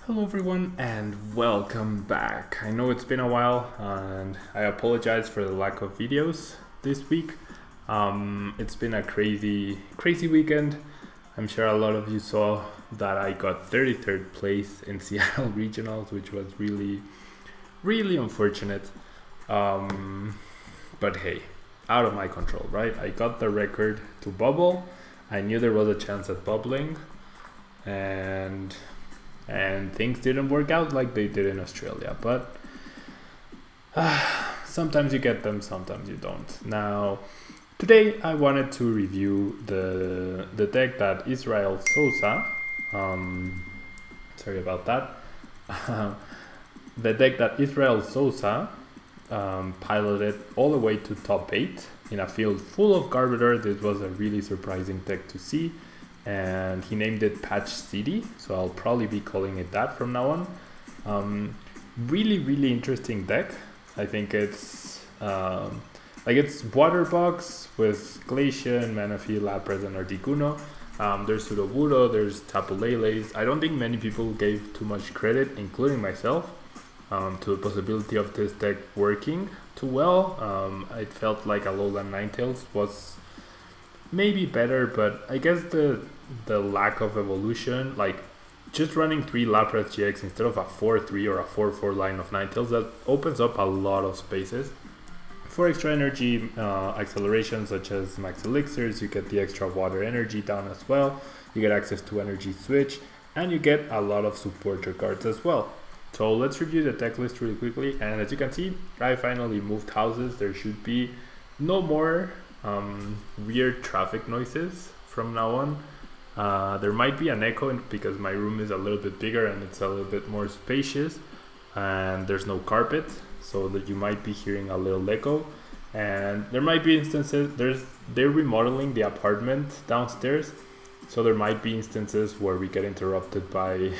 Hello everyone and welcome back. I know it's been a while and I apologize for the lack of videos this week. It's been a crazy weekend. I'm sure a lot of you saw that I got 33rd place in Seattle Regionals, which was really unfortunate. But hey, out of my control, right? I got the record to bubble. I knew there was a chance at bubbling and things didn't work out like they did in Australia, but sometimes you get them, sometimes you don't. Now, today I wanted to review the deck that Israel Sosa, sorry about that, the deck that Israel Sosa piloted all the way to top 8 in a field full of Garbodor. This was a really surprising deck to see. And he named it Patch City, so I'll probably be calling it that from now on. Really interesting deck. I think it's it's water box with Glaceon, Manaphy, Lapras, and Articuno. There's Sudowoodo, there's Tapu Lele-GX. I don't think many people gave too much credit, including myself, to the possibility of this deck working too well. It felt like a Alolan Ninetales was maybe better, but I guess the lack of evolution, like just running 3 Lapras-GX instead of a 4-3 or a 4-4 line of Ninetales, that opens up a lot of spaces for extra energy acceleration, such as max elixirs. You get the extra water energy down as well, you get access to Energy Switch, and you get a lot of supporter cards as well. So let's review the deck list really quickly, and as you can see, I finally moved houses. There should be no more weird traffic noises from now on. There might be an echo because my room is a little bit bigger and it's a little bit more spacious, and there's no carpet, so that you might be hearing a little echo. And there might be instances, they're remodeling the apartment downstairs, so there might be instances where we get interrupted by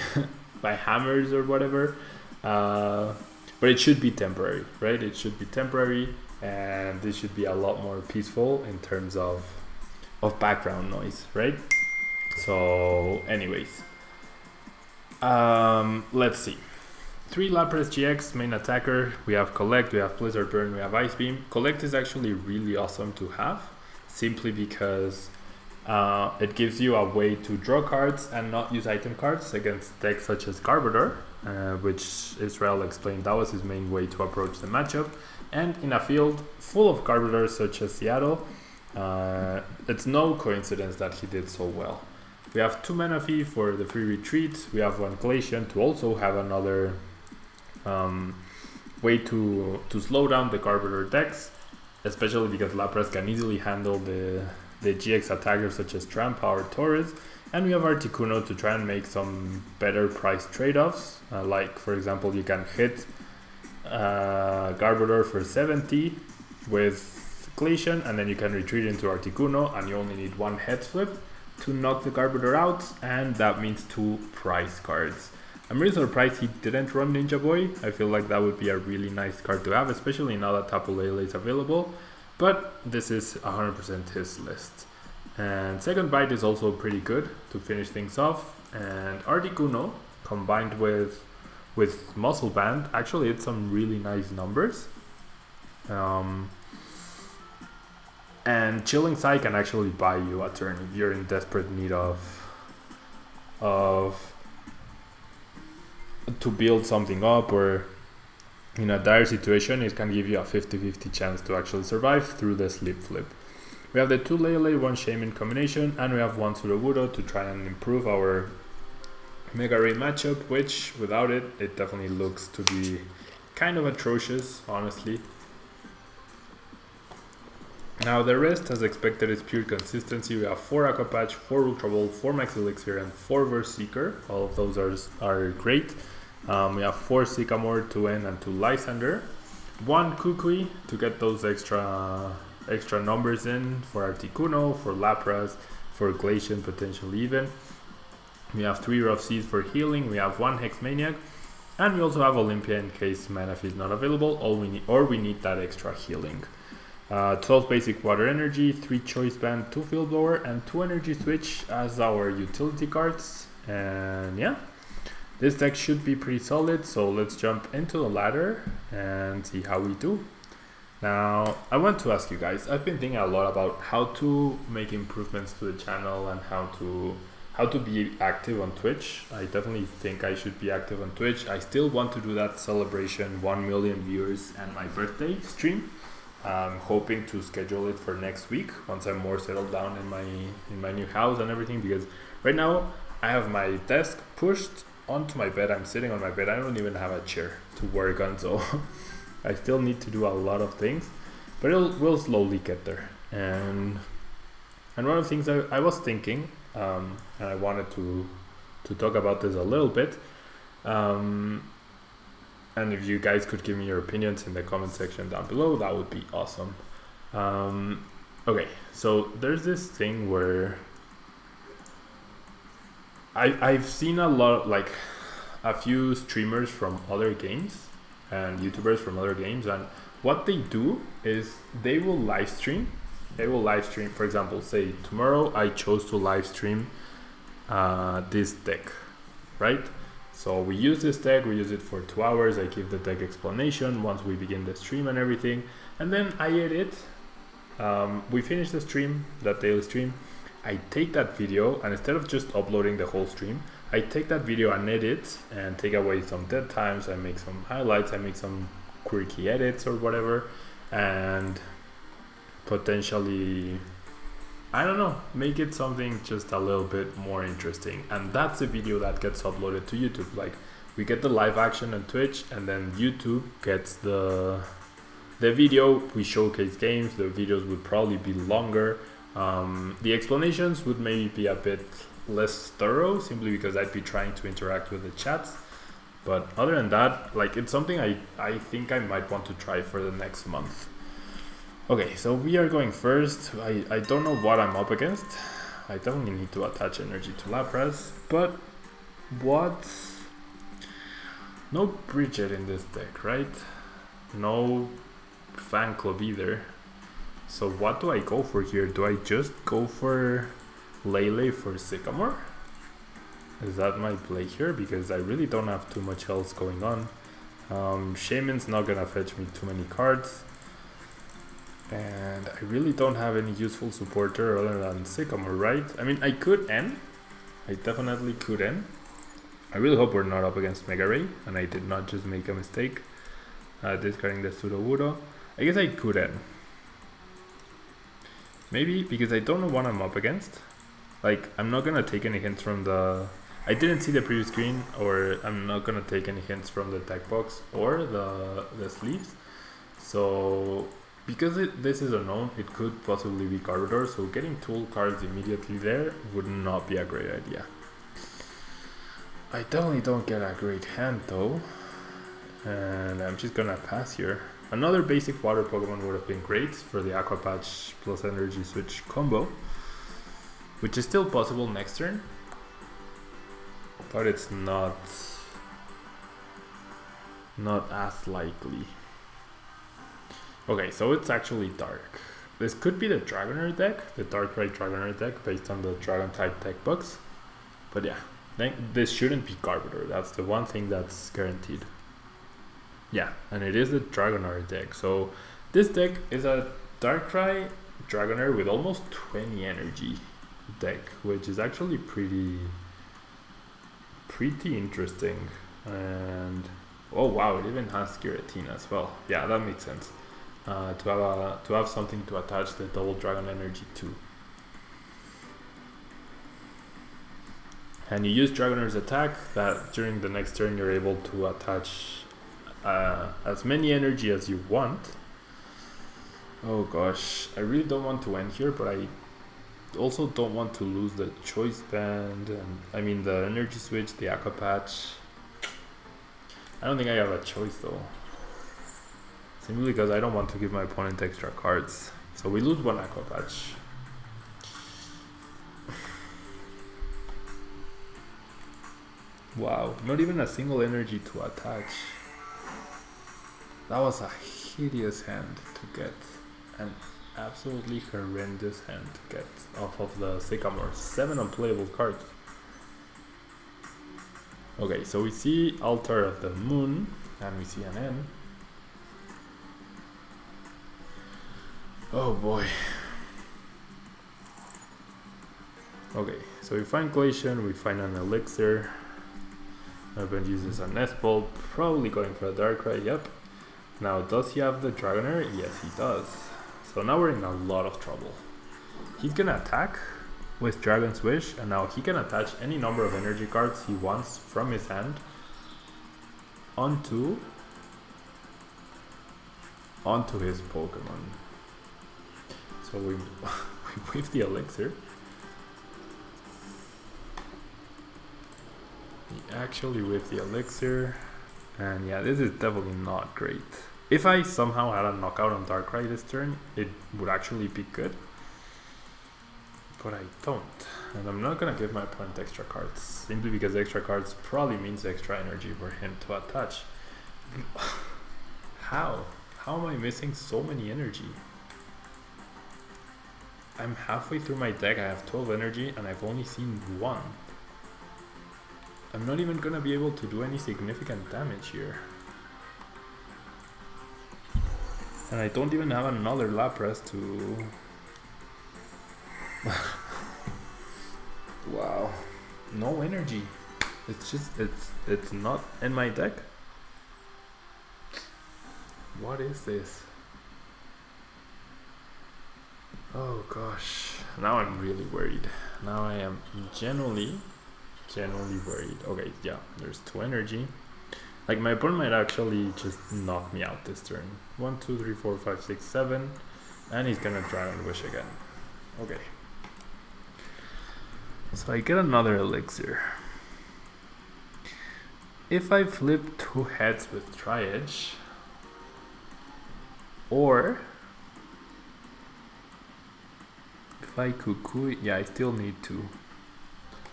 by hammers or whatever, but it should be temporary, right? It should be temporary, and this should be a lot more peaceful in terms of background noise, right? So anyways, let's see. 3 Lapras-GX main attacker. We have Collect, we have Blizzard Burn, we have Ice Beam. Collect is actually really awesome to have, simply because it gives you a way to draw cards and not use item cards against decks such as Garbodor, which Israel explained that was his main way to approach the matchup. And in a field full of Garbodors such as Seattle, it's no coincidence that he did so well. We have 2 Manaphy for the free retreat. We have 1 Glaceon to also have another way to slow down the Garbodor decks, especially because Lapras can easily handle the GX attackers such as Trampa or Taurus. And we have Articuno to try and make some better price trade-offs, like for example, you can hit Garbodor for 70 with Glaceon, and then you can retreat into Articuno, and you only need 1 head flip to knock the Garbodor out, and that means 2 prize cards. I'm really surprised he didn't run Ninja Boy. I feel like that would be a really nice card to have, especially now that Tapu Lele is available, but this is 100% his list. And Second Bite is also pretty good to finish things off, and Articuno combined with Muscle Band, actually it's some really nice numbers. And Chilling Sight can actually buy you a turn if you're in desperate need to build something up, or in a dire situation it can give you a 50-50 chance to actually survive through the Sleep Flip. We have the 2 Lele, 1 Shaymin combination, and we have 1 Sudowoodo to try and improve our Mega Ray matchup, which without it, it definitely looks to be kind of atrocious, honestly. Now the rest, as expected, is pure consistency. We have 4 Aqua Patch, 4 Ultra Ball, 4 Max Elixir, and 4 Verse Seeker. All of those are great. We have 4 Sycamore, 2 N, and 2 Lysander. 1 Kukui to get those extra numbers in for Articuno, for Lapras, for Glaceon potentially even. We have 3 Rough Seas for healing. We have 1 Hex Maniac, and we also have Olympia in case Manaphy is not available, we need that extra healing. 12 basic water energy, 3 choice band, 2 field blower, and 2 energy switch as our utility cards. And yeah, This deck should be pretty solid, so let's jump into the ladder and see how we do. Now, I want to ask you guys, I've been thinking a lot about how to make improvements to the channel and how to be active on Twitch. I definitely think I should be active on Twitch. I still want to do that celebration 1 million viewers and my birthday stream. I'm hoping to schedule it for next week once I'm more settled down in my new house and everything, because right now I have my desk pushed onto my bed. I'm sitting on my bed. I don't even have a chair to work on, so I still need to do a lot of things, but we'll slowly get there. And one of the things I was thinking, and I wanted to talk about this a little bit, and if you guys could give me your opinions in the comment section down below, that would be awesome. Okay, so there's this thing where I've seen a few streamers from other games and YouTubers from other games, and what they do is they will live stream. For example, say tomorrow I chose to live stream this deck, right? So we use this deck, we use it for 2 hours. I give the deck explanation once we begin the stream and everything, and then I edit. We finish the stream, that daily stream. I take that video, and instead of just uploading the whole stream, I take that video and edit and take away some dead times. I make some highlights, I make some quirky edits or whatever, and potentially, I don't know, make it something just a little bit more interesting. And that's the video that gets uploaded to YouTube. Like, we get the live action on Twitch, and then YouTube gets the video. We showcase games. The videos would probably be longer. The explanations would maybe be a bit less thorough, simply because I'd be trying to interact with the chats. But other than that, like, it's something I think I might want to try for the next month. Okay, so we are going first. I don't know what I'm up against. I definitely need to attach energy to Lapras, but what? No Bridget in this deck, right? No fan club either. So what do I go for here? Do I just go for Lele for Sycamore? Is that my play here? Because I really don't have too much else going on. Shaymin's not gonna fetch me too many cards, and I really don't have any useful supporter other than Sycamore, right? I mean, I could end. I definitely could end. I really hope we're not up against Mega Ray and I did not just make a mistake discarding the Sudowoodo. I guess I could end. Maybe because I don't know what I'm up against. Like, I'm not gonna take any hints from the... I didn't see the previous screen, or I'm not gonna take any hints from the deck box or the sleeves. So, because this is unknown, it could possibly be Garbodor, so getting tool cards immediately there would not be a great idea. I definitely don't get a great hand though, and I'm just gonna pass here. Another basic water Pokemon would have been great for the Aqua Patch plus Energy Switch combo, which is still possible next turn, but it's not as likely. Okay, so it's actually dark. This could be the Dragonair deck, the Darkrai Dragonair deck based on the Dragon type deck box. But yeah, this shouldn't be Garbodor. That's the one thing that's guaranteed. Yeah, and it is the Dragonair deck. So this deck is a Darkrai Dragonair with almost 20 energy deck, which is actually pretty interesting. And oh wow, it even has Giratina as well. Yeah, that makes sense. To have something to attach the double dragon energy to. And you use Dragonair's attack, that during the next turn you're able to attach as many energy as you want. Oh gosh, I really don't want to end here, but I also don't want to lose the Choice Band, and I mean the Energy Switch, the Aqua Patch. I don't think I have a choice though. Simply because I don't want to give my opponent extra cards. So we lose one Aqua Patch. Wow, not even a single energy to attach. That was a hideous hand to get. An absolutely horrendous hand to get off of the Sycamore. 7 unplayable cards. Okay, so we see Altar of the Moon, and we see an N. Oh boy. Okay, so we find Glaceon, we find an Elixir. Urban uses a Nest Bolt, probably going for a Darkrai, yep. Now, does he have the Dragonair? Yes, he does. So now we're in a lot of trouble. He's gonna attack with Dragon's Wish, and now he can attach any number of energy cards he wants from his hand onto his Pokemon. So we whiff the Elixir. We actually whiff the Elixir, and yeah, this is definitely not great. If I somehow had a knockout on Darkrai this turn, it would actually be good. But I don't, and I'm not gonna give my opponent extra cards, simply because extra cards probably means extra energy for him to attach. How am I missing so many energy? I'm halfway through my deck, I have 12 energy, and I've only seen one. I'm not even gonna be able to do any significant damage here. And I don't even have another Lapras to... Wow, no energy. It's just, it's not in my deck. What is this? Oh gosh, now I'm really worried. Now I am genuinely worried. Okay, yeah, there's 2 energy. Like, my opponent might actually just knock me out this turn. 1, 2, 3, 4, 5, 6, 7, and he's gonna Dragon Wish again. Okay. So I get another Elixir. If I flip 2 heads with Tri-Edge, or if I Kukui, yeah, I still need 2.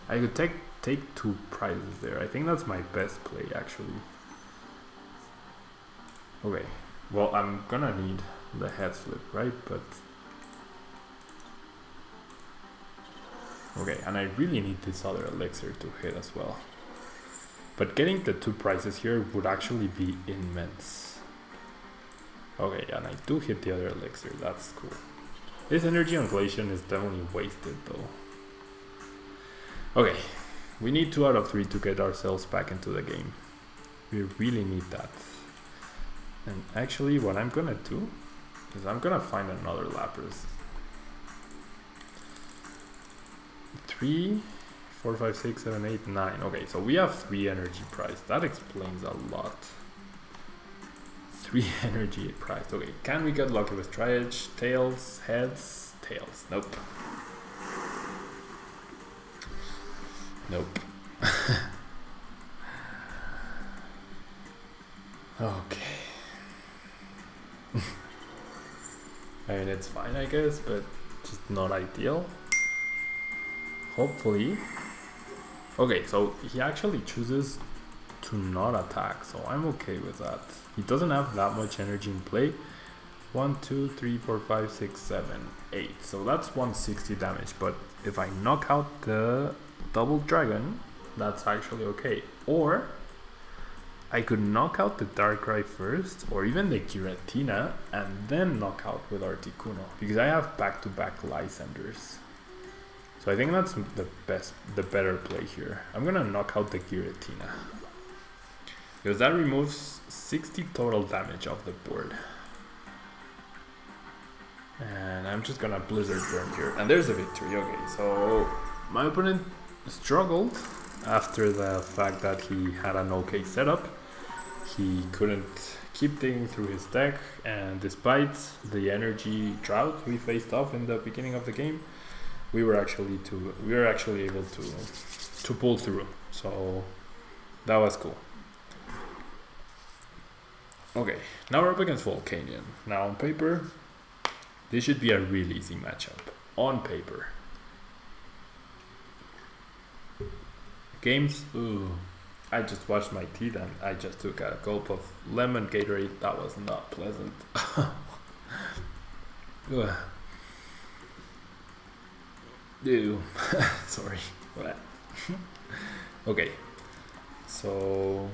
I could take 2 prizes there. I think that's my best play, actually. Okay, well, I'm gonna need the head flip, right? But okay, and I really need this other Elixir to hit as well. But getting the 2 prizes here would actually be immense. Okay, and I do hit the other Elixir, that's cool. This energy on Glaceon is definitely wasted though. Okay, we need 2 out of 3 to get ourselves back into the game. We really need that. And actually what I'm gonna do is I'm gonna find another Lapras. 3, 4, 5, 6, 7, 8, 9. Okay, so we have 3 energy prize. That explains a lot. 3 energy prize. Okay, can we get lucky with Tri-Edge? Tails, heads, tails. Nope. Nope. Okay. I mean, it's fine, I guess, but just not ideal. Hopefully. Okay, so he actually chooses to not attack, so I'm okay with that. He doesn't have that much energy in play. 1, 2, 3, 4, 5, 6, 7, 8. So that's 160 damage, but if I knock out the double dragon, that's actually okay. Or I could knock out the Darkrai first, or even the Giratina, and then knock out with Articuno, because I have back-to-back Lysanders. So I think that's the better play here. I'm gonna knock out the Giratina, because that removes 60 total damage off the board. And I'm just gonna Blizzard Burn here, and there's a victory. Okay, so my opponent struggled after the fact that he had an okay setup. He couldn't keep digging through his deck, and despite the energy drought we faced off in the beginning of the game, we were actually able to pull through. So that was cool. Okay, now we're up against Volcanion. Now on paper, this should be a really easy matchup. On paper. Games, ooh. I just washed my teeth and I just took a gulp of lemon Gatorade. That was not pleasant. Ew. Sorry. Okay. So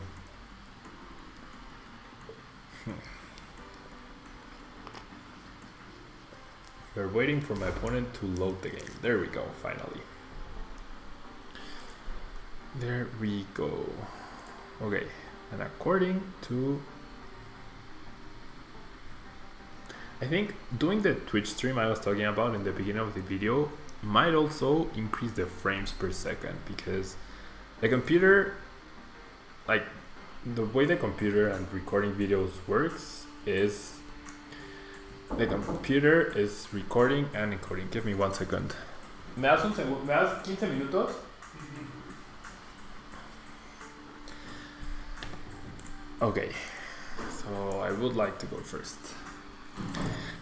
we're waiting for my opponent to load the game. There we go, finally. There we go. Okay, and according to... I think doing the Twitch stream I was talking about in the beginning of the video might also increase the frames per second, because the computer, like the way the computer and recording videos works is the computer is recording and encoding. Give me 1 second. ¿Me das 15 minutos? Okay, so I would like to go first.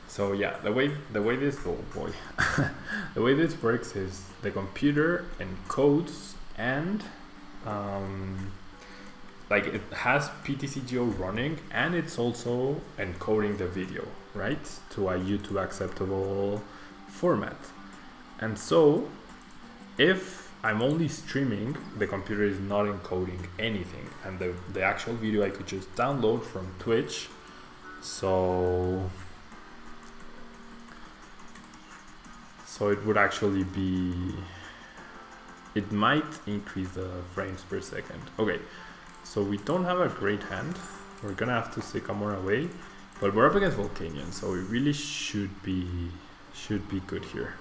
So yeah, the way this the way this works is the computer encodes and like it has PTCGO running, and it's also encoding the video, right, to a YouTube acceptable format. And so if I'm only streaming, the computer is not encoding anything, and the actual video I could just download from Twitch. So it would actually be, it might increase the frames per second. Okay, so we don't have a great hand. We're gonna have to Sycamore away, but we're up against Volcanion, so we really should be good here.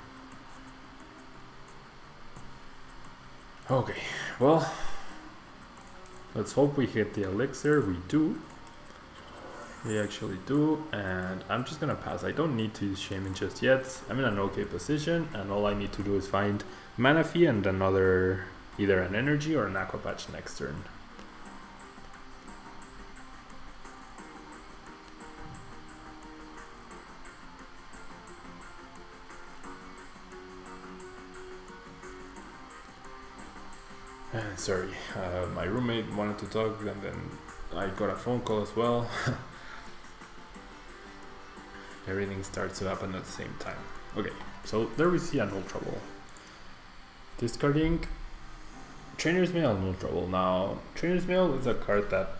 Okay, well, let's hope we hit the elixir. We do. We actually do, and I'm just gonna pass. I don't need to use Shaymin just yet. I'm in an okay position, and all I need to do is find Manaphy and another, either an Energy or an Aqua Patch next turn. Sorry, my roommate wanted to talk, and then I got a phone call as well. Everything starts to happen at the same time. Okay, so there we see an Ultra Ball. Discarding Trainer's Mail and Ultra Ball. Now, Trainer's Mail is a card that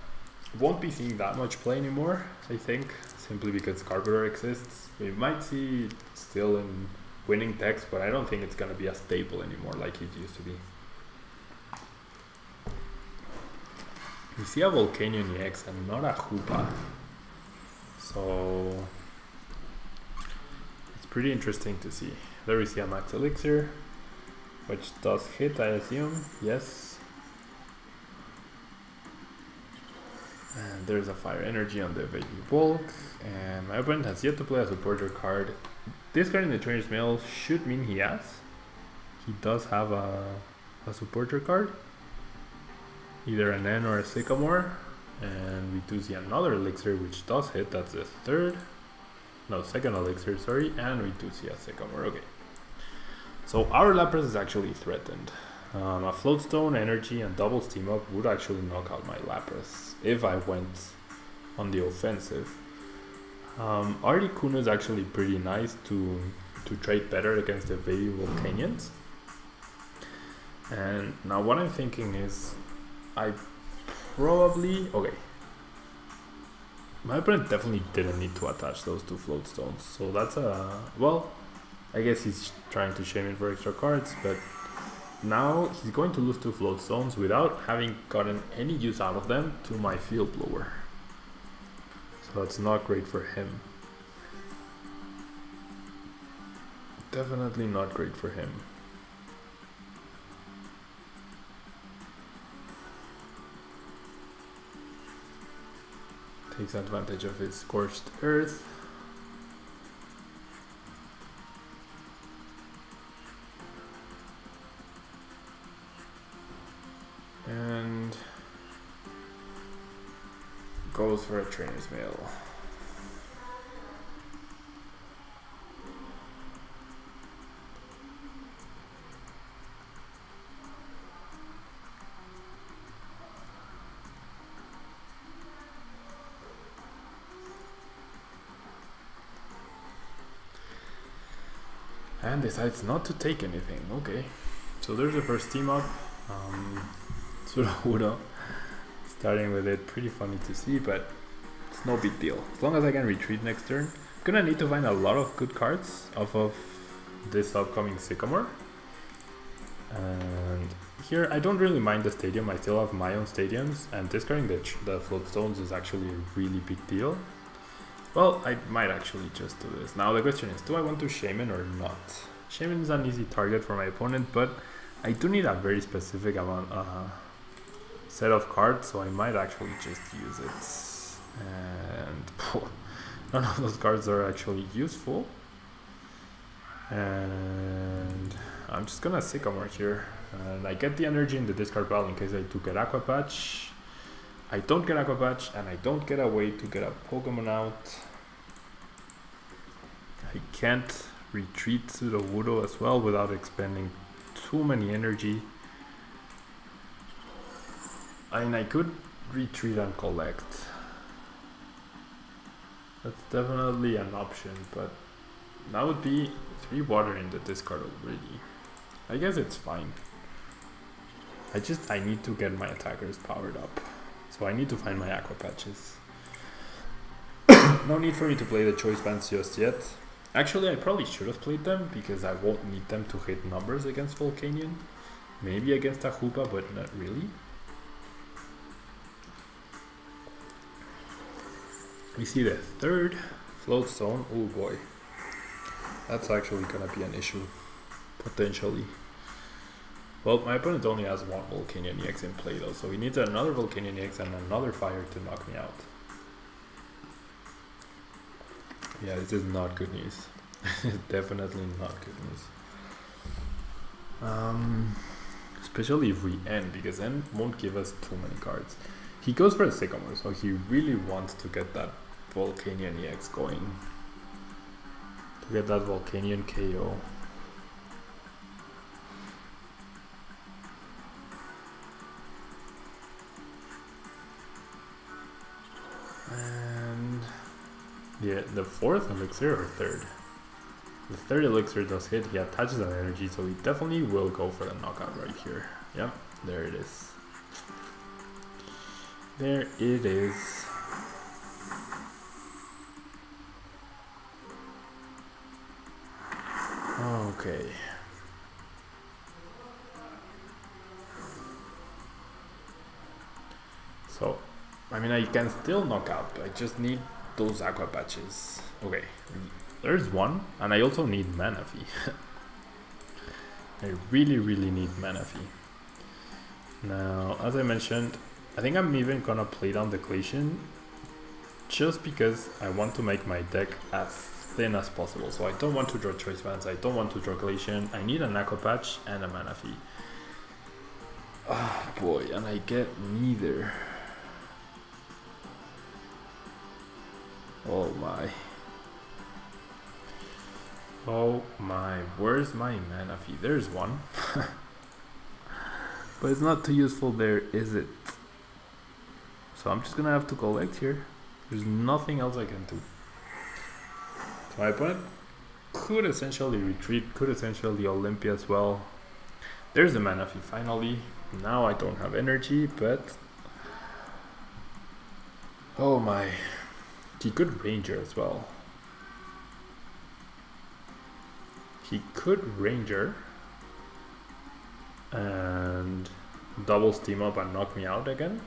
won't be seeing that much play anymore, I think, simply because Carburetor exists. We might see it still in winning decks, but I don't think it's gonna be a staple anymore like it used to be. We see a Volcanion-EX and not a Hoopa. So it's pretty interesting to see. There we see a Max Elixir, which does hit, I assume. Yes. And there's a Fire Energy on the Baby Bulk. And my opponent has yet to play a supporter card. Discarding the Trainer's Mail should mean he does have a supporter card. Either an N or a Sycamore, and we do see another elixir which does hit. That's the second elixir, sorry, and we do see a Sycamore. Okay, so our Lapras is actually threatened. A Floatstone, Energy, and double Steam Up would actually knock out my Lapras if I went on the offensive. Articuno is actually pretty nice to trade better against the baby Volcanions. And now what I'm thinking is, I probably, okay, my opponent definitely didn't need to attach those two Floatstones, so that's a, well, I guess he's trying to Shaymin for extra cards, but now he's going to lose two Floatstones without having gotten any use out of them to my Field Blower, so that's not great for him. Definitely not great for him. Takes advantage of his Scorched Earth. And goes for a Trainer's Mail. And decides not to take anything. Okay, so there's the first team up. Sudowoodo. Starting with it, pretty funny to see, but it's no big deal. As long as I can retreat next turn. I'm gonna need to find a lot of good cards off of this upcoming Sycamore. And here, I don't really mind the stadium. I still have my own stadiums, and discarding the float stones is actually a really big deal. Well, I might actually just do this. Now the question is, do I want to Shaymin or not? Shaymin is an easy target for my opponent, but I do need a very specific amount set of cards, so I might actually just use it. And none of those cards are actually useful. And I'm just gonna Sycamore here. And I get the energy in the discard pile in case I do get Aqua Patch. I don't get Aqua Patch, and I don't get a way to get a Pokemon out. I can't retreat Sudowoodo as well without expending too many energy. I mean, I could retreat and collect. That's definitely an option, but that would be 3 water in the discard already. I guess it's fine. I need to get my attackers powered up. So I need to find my Aqua Patches. No need for me to play the Choice Bands just yet. Actually, I probably should have played them because I won't need them to hit numbers against Volcanion. Maybe against a Hoopa, but not really. We see the 3rd float stone. Oh boy. That's actually gonna be an issue. Potentially. Well, my opponent only has 1 Volcanion-EX in play though, so he needs another Volcanion-EX and another fire to knock me out. Yeah, this is not good news. Definitely not good news. Especially if we end, because end won't give us too many cards. He goes for a Sycamore, so he really wants to get that Volcanion-EX going. To get that Volcanion KO. And yeah, the 4th elixir or 3rd? The 3rd elixir does hit, he attaches an energy, so he definitely will go for the knockout right here. Yep, there it is. There it is. Okay. So, I mean, I can still knock out. I just need those Aqua Patches. Okay, there's one, and I also need Manaphy. I really need Manaphy. Now, as I mentioned, I think I'm even gonna play down the Glaceon just because I want to make my deck as thin as possible. So I don't want to draw Choice Bands, I don't want to draw Glaceon, I need an Aqua Patch and a Manaphy. Oh boy, and I get neither. Oh my. Oh my, where's my Manaphy? There's one. But it's not too useful there, is it? So I'm just gonna have to collect here. There's nothing else I can do. So my opponent could essentially retreat, could essentially Olympia as well. There's the Manaphy finally. Now I don't have energy, but... oh my. He could Ranger as well. He could Ranger and double Steam Up and knock me out again.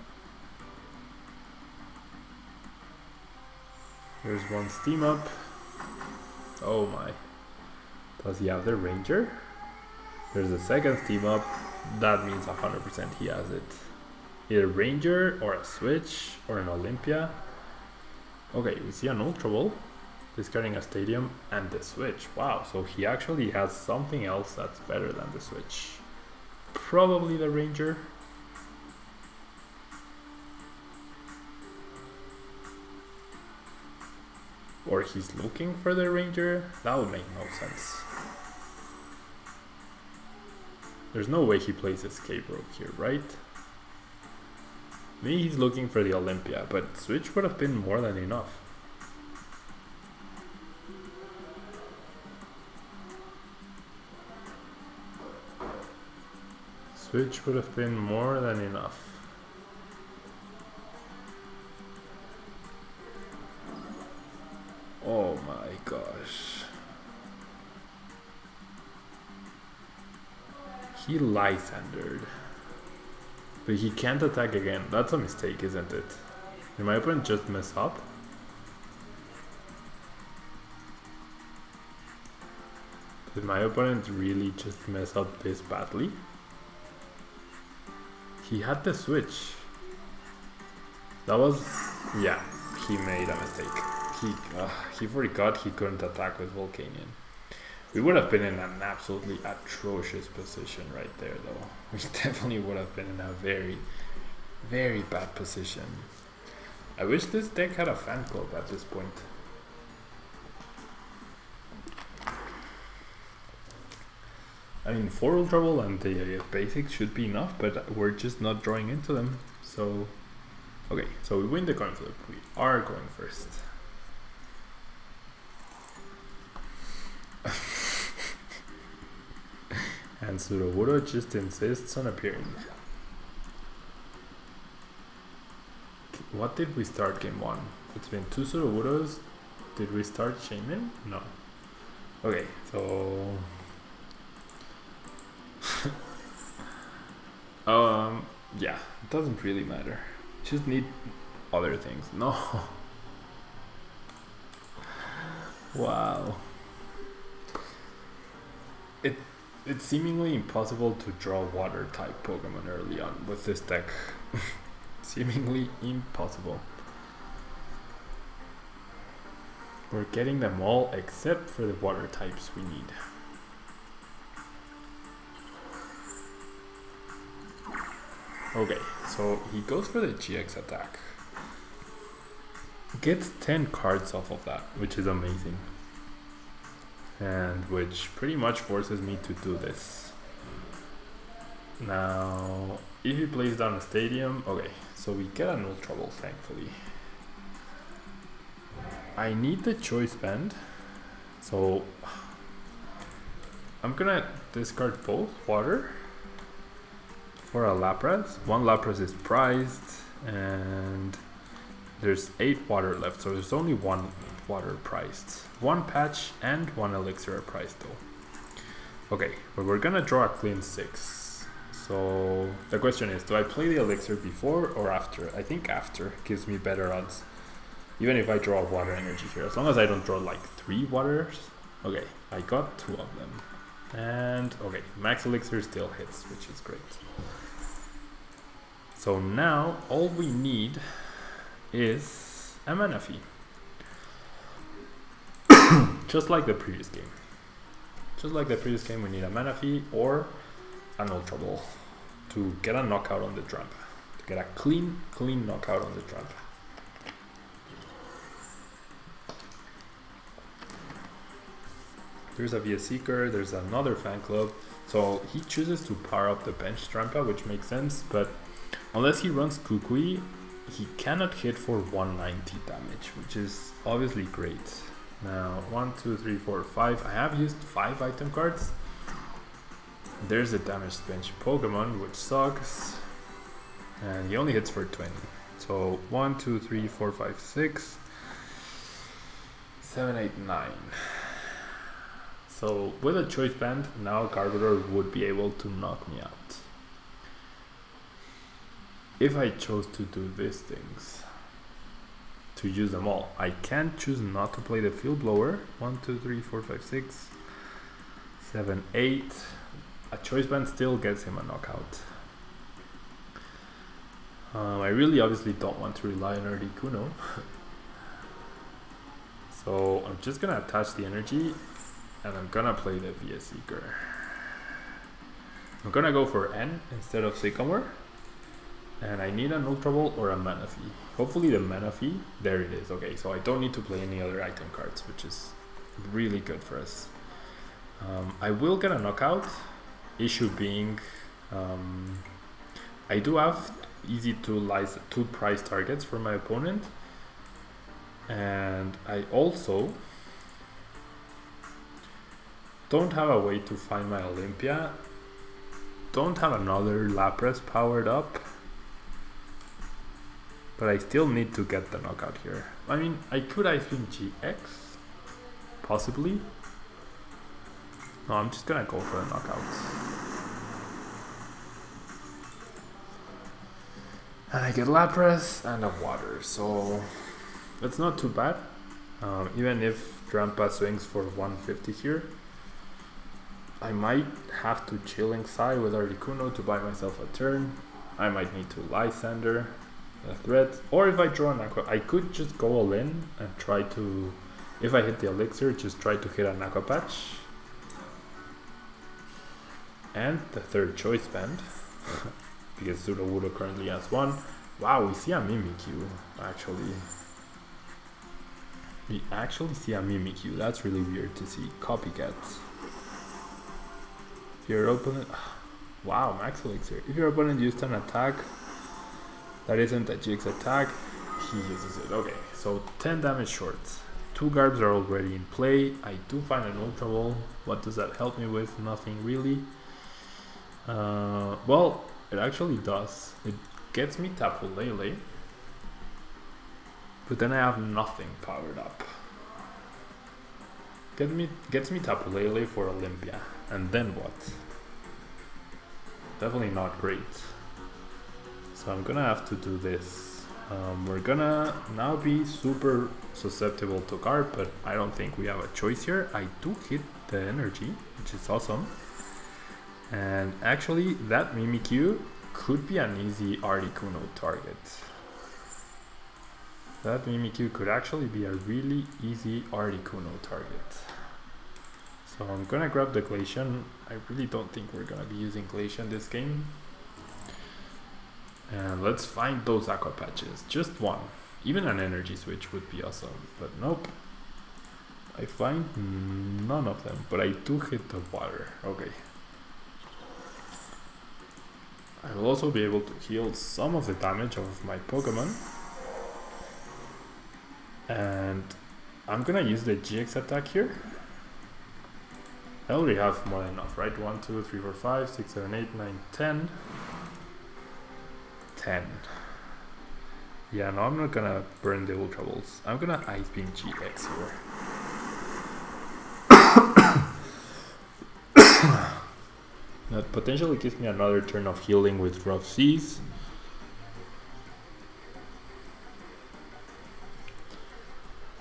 Here's one Steam Up. Oh my. Does he have the Ranger? There's a second Steam Up. That means 100% he has it. Either Ranger or a Switch or an Olympia. Okay, we see an Ultra Ball, discarding a Stadium and the Switch. Wow, so he actually has something else that's better than the Switch. Probably the Ranger. Or he's looking for the Ranger. That would make no sense. There's no way he plays Escape Rope here, right? Maybe he's looking for the Olympia, but Switch would have been more than enough. Switch would have been more than enough. gosh. He Lysandered. But he can't attack again. That's a mistake, isn't it? Did my opponent just mess up? Did my opponent really just mess up this badly? He had the switch. That was... yeah, he made a mistake. He forgot he couldn't attack with Volcanion. We would have been in an absolutely atrocious position right there though. We definitely would have been in a very, very bad position. I wish this deck had a fan club at this point. I mean, 4 Ultra Ball and the basics should be enough, but we're just not drawing into them. So, okay, so we win the coin flip. We are going first. And Sudowoodo just insists on appearing. What did we start game 1? It's been 2 Sudowoodos. Did we start Shaymin? No. Okay, so... yeah, it doesn't really matter. Just need other things. No. Wow. It's seemingly impossible to draw water type Pokemon early on with this deck. Seemingly impossible. We're getting them all except for the water types we need. Okay, so he goes for the GX attack. Gets 10 cards off of that, which is amazing. And which pretty much forces me to do this. Now, if he plays down a stadium, okay, so we get an Ultra Ball, thankfully. I need the Choice Band, so I'm gonna discard both water for a Lapras. One Lapras is prized, and there's 8 water left, so there's only 1 water priced. 1 patch and 1 elixir are priced though. Okay, but we're gonna draw a clean 6. So the question is, do I play the elixir before or after? I think after gives me better odds. Even if I draw water energy here, as long as I don't draw like 3 waters. Okay, I got 2 of them. And okay, max elixir still hits, which is great. So now all we need is a Manaphy. Just like the previous game. Just like the previous game, we need a Manaphy or an Ultra Ball to get a knockout on the Tramp. To get a clean knockout on the Tramp. There's a VS Seeker, there's another fan club. So he chooses to power up the bench Trampa, which makes sense, but unless he runs Kukui, he cannot hit for 190 damage, which is obviously great. Now, 1, 2, 3, 4, 5. I have used 5 item cards. There's a damaged bench Pokemon, which sucks. And he only hits for 20. So 1, 2, 3, 4, 5, 6, 7, 8, 9. So with a Choice Band, now Garbodor would be able to knock me out. If I chose to do these things, to use them all, I can choose not to play the Field Blower. 1, 2, 3, 4, 5, 6, 7, 8. A Choice Band still gets him a knockout. I really obviously don't want to rely on Articuno. So I'm just gonna attach the energy and I'm gonna play the VS Seeker. I'm gonna go for N instead of Sycamore. And I need an Ultra Ball or a Manaphy. Hopefully the Manaphy, there it is. Okay, so I don't need to play any other item cards, which is really good for us. I will get a knockout. Issue being, I do have easy two prize targets for my opponent. And I also don't have a way to find my Olympia. Don't have another Lapras powered up. But I still need to get the knockout here. I mean, I could Ice Beam GX. possibly. No, I'm just gonna go for the knockout. And I get Lapras and a water, so that's not too bad. Even if Grandpa swings for 150 here, I might have to Chilling Sigh with Articuno to buy myself a turn. I might need to Lysander a threat, or if I draw an Aqua, I could just go all in and try to, if I hit the Elixir, just try to hit an Aqua Patch. And the third Choice Band, because Sudowoodo currently has one. Wow, we see a Mimikyu, actually. We actually see a Mimikyu, that's really weird to see. Copycat. If your opponent, wow, Max Elixir. If your opponent used an attack that isn't a GX attack, he uses it. Okay, so 10 damage short. 2 Garbs are already in play. I do find an Ultra Ball. What does that help me with? Nothing really. Well, it actually does. It gets me Tapu Lele, but then I have nothing powered up. Gets me Tapu Lele for Olympia, and then what? Definitely not great. So I'm gonna have to do this. We're gonna now be super susceptible to Garb, but I don't think we have a choice here. I do hit the energy, which is awesome. And actually, that Mimikyu could be an easy Articuno target. That Mimikyu could actually be a really easy Articuno target. So I'm gonna grab the Glaceon. I really don't think we're gonna be using Glaceon this game. And let's find those Aqua Patches. Just one. Even an Energy Switch would be awesome, but nope. I find none of them, but I do hit the water. Okay. I will also be able to heal some of the damage of my Pokemon. And I'm gonna use the GX attack here. I already have more than enough, right? 1, 2, 3, 4, 5, 6, 7, 8, 9, 10. 10. Yeah, no, I'm not gonna burn the Ultra Balls. I'm gonna Ice Beam GX here. That potentially gives me another turn of healing with Rough Seas.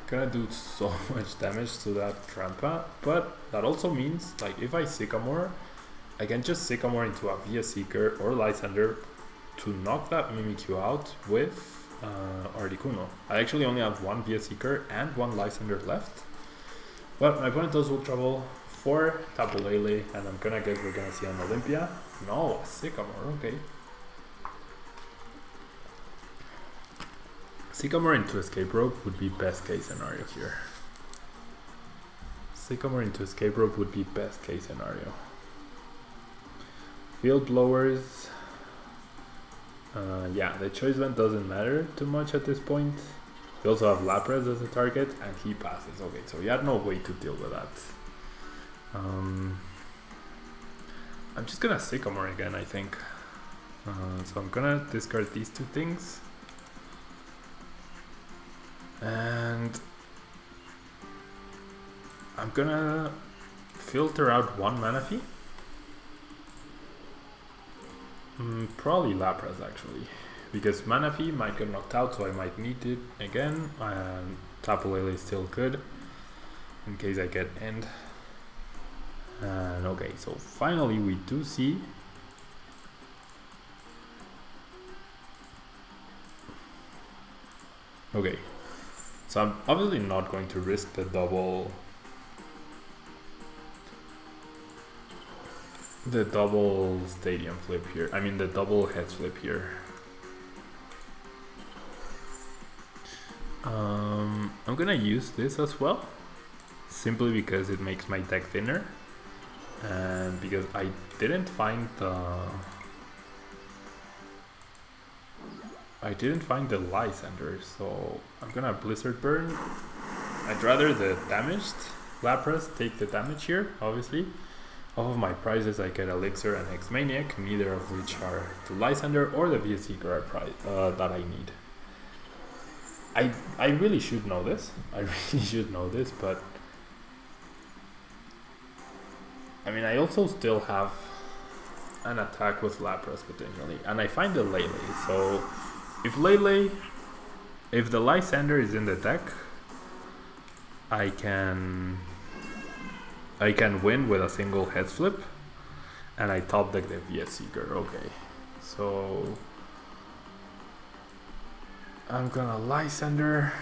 Gonna do so much damage to that Trampa, but that also means, like, if I Sycamore, I can just Sycamore into a Via Seeker or Lysander to knock that Mimikyu out with Articuno. I actually only have one Via Seeker and one Lysander left, but my opponent does Ultra Ball for Tapu Lele, and I'm gonna guess we're gonna see an Olympia. No, a Sycamore, okay. Sycamore into Escape Rope would be best case scenario here. Sycamore into Escape Rope would be best case scenario. Field Blowers. Yeah, the Choice Band doesn't matter too much at this point. We also have Lapras as a target, and he passes. Okay, so he had no way to deal with that. I'm just gonna Sycamore again, I think. So I'm gonna discard these two things. And I'm gonna filter out one Manaphy. Probably Lapras actually, because Manaphy might get knocked out, so I might need it again, and Tapu Lele is still good in case I get end. And okay, so finally we do see okay, so I'm obviously not going to risk the double stadium flip here. I mean the double heads flip here. I'm gonna use this as well, simply because it makes my deck thinner, and because I didn't find the Lysander, so I'm gonna Blizzard Burn. I'd rather the damaged Lapras take the damage here, obviously. Off of my prizes I get Elixir and Hex Maniac, neither of which are the Lysander or the Via Seeker that I need. I really should know this. I really should know this, but I mean, I also still have an attack with Lapras potentially, and I find the Lele. So if the Lysander is in the deck, I can win with a single head flip, and I top deck the VS Seeker. Okay, so I'm gonna Lysander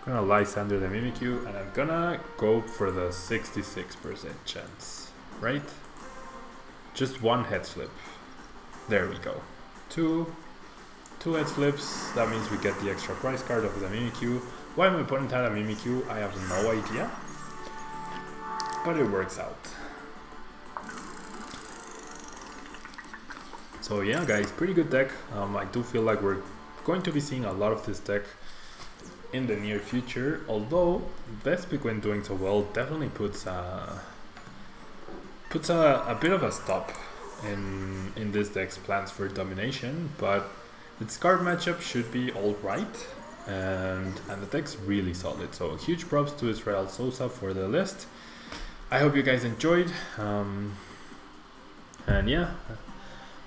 the Mimikyu, and I'm gonna go for the 66% chance, right? Just one head flip. There we go. Two head flips. That means we get the extra prize card of the Mimikyu. Why my opponent had a Mimikyu, I have no idea, but it works out. So yeah, guys, pretty good deck. I do feel like we're going to be seeing a lot of this deck in the near future, although Vespiq, when doing so well, definitely puts a bit of a stop in this deck's plans for domination, but its card matchup should be alright, and the deck's really solid. So huge props to Israel Sosa for the list. I hope you guys enjoyed, and yeah,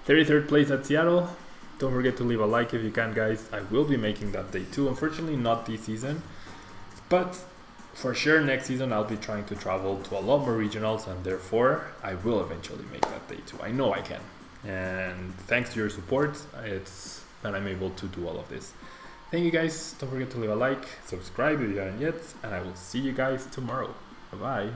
33rd place at Seattle. Don't forget to leave a like if you can, guys. I will be making that day too. Unfortunately, not this season, but for sure next season I'll be trying to travel to a lot more regionals, and therefore I will eventually make that day too. I know I can, and thanks to your support, it's that I'm able to do all of this. Thank you, guys. Don't forget to leave a like, subscribe if you haven't yet, and I will see you guys tomorrow. Bye bye.